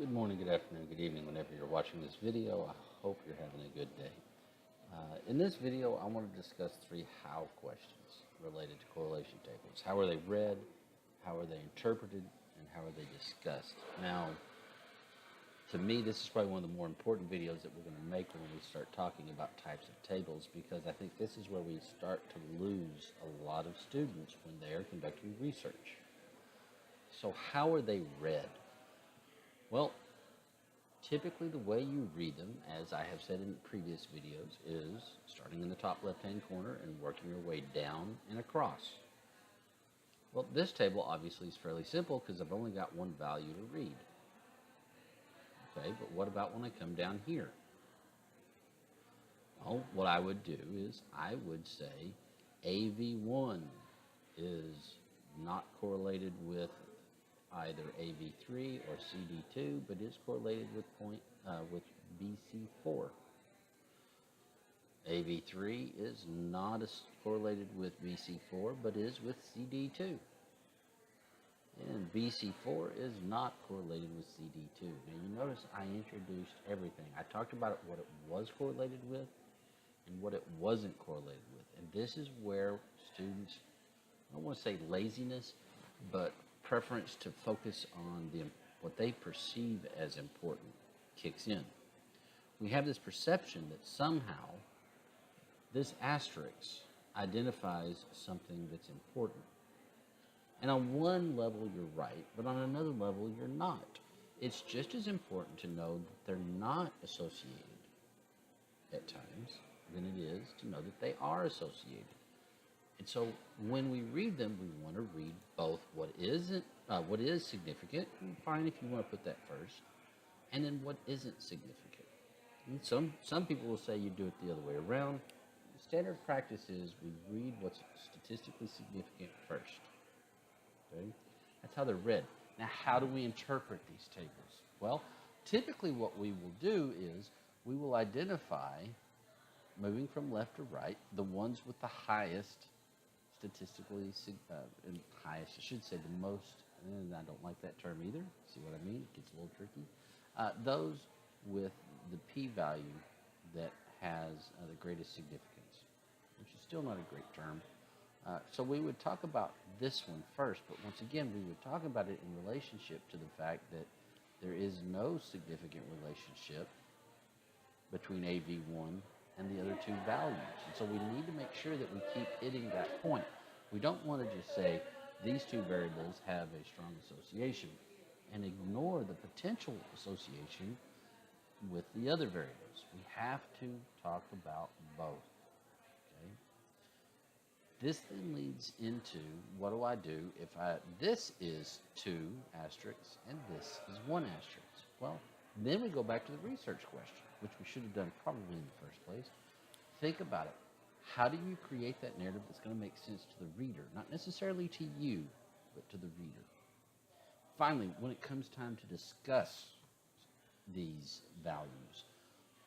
Good morning, good afternoon, good evening, whenever you're watching this video. I hope you're having a good day. In this video, I want to discuss three how questions related to correlation tables. How are they read, how are they interpreted, and how are they discussed? Now, to me, this is probably one of the more important videos that we're going to make when we start talking about types of tables, because I think this is where we start to lose a lot of students when they are conducting research. So how are they read? Well, typically the way you read them, as I have said in previous videos, is starting in the top left-hand corner and working your way down and across. Well, this table obviously is fairly simple because I've only got one value to read. Okay, but what about when I come down here? Well, what I would do is I would say AV1 is not correlated with either AV3 or CD2, but is correlated with BC4. AV3 is not correlated with BC4, but is with CD2. And BC4 is not correlated with CD2. Now you notice I introduced everything. I talked about what it was correlated with and what it wasn't correlated with. And this is where students, I don't want to say laziness, but preference to focus on what they perceive as important kicks in. We have this perception that somehow this asterisk identifies something that's important. And on one level you're right, but on another level you're not. It's just as important to know that they're not associated at times than it is to know that they are associated. And so when we read them, we want to read both what is significant, fine if you want to put that first, and then what isn't significant. And some people will say you do it the other way around. The standard practice is we read what's statistically significant first. Okay? That's how they're read. Now, how do we interpret these tables? Well, typically what we will do is we will identify, moving from left to right, the ones with the highest statistically, and highest, I should say the most, and I don't like that term either, see what I mean? It gets a little tricky. Those with the p-value that has the greatest significance, which is still not a great term. So we would talk about this one first, but once again, we would talk about it in relationship to the fact that there is no significant relationship between AV1 and the other two values. And so we need to make sure that we keep hitting that point. We don't want to just say these two variables have a strong association and ignore the potential association with the other variables. We have to talk about both. Okay? This then leads into what do I do if this is 2 asterisks and this is 1 asterisk? Well, then we go back to the research question, which we should have done probably in the first place. Think about it. How do you create that narrative that's going to make sense to the reader? Not necessarily to you, but to the reader. Finally, when it comes time to discuss these values,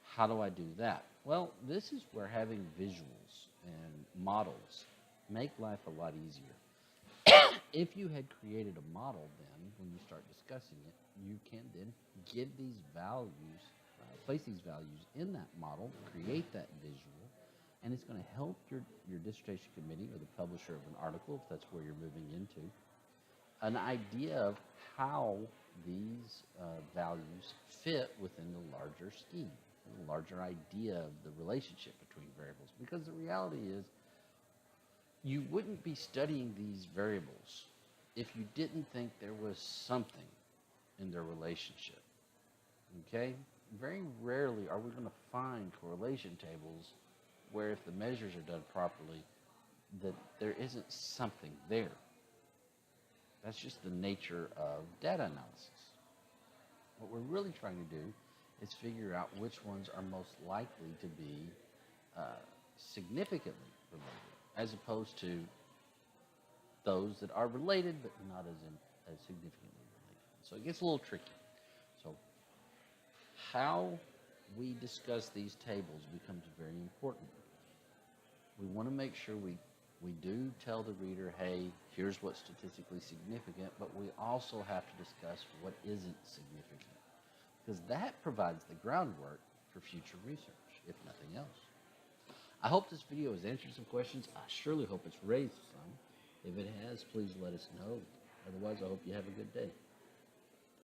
how do I do that? Well, this is where having visuals and models make life a lot easier. If you had created a model then, when you start discussing it, you can then give these values, place these values in that model, create that visual, and it's going to help your dissertation committee or the publisher of an article, if that's where you're moving into, an idea of how these values fit within the larger scheme, the larger idea of the relationship between variables. Because the reality is, you wouldn't be studying these variables if you didn't think there was something in their relationship. Okay? Very rarely are we going to find correlation tables where if the measures are done properly, that there isn't something there. That's just the nature of data analysis. What we're really trying to do is figure out which ones are most likely to be significantly related, as opposed to those that are related but not as significantly related. So it gets a little tricky. So how we discuss these tables becomes very important. We want to make sure we do tell the reader, hey, here's what's statistically significant, but we also have to discuss what isn't significant. because that provides the groundwork for future research, if nothing else. I hope this video has answered some questions. I surely hope it's raised some. If it has, please let us know. Otherwise, I hope you have a good day.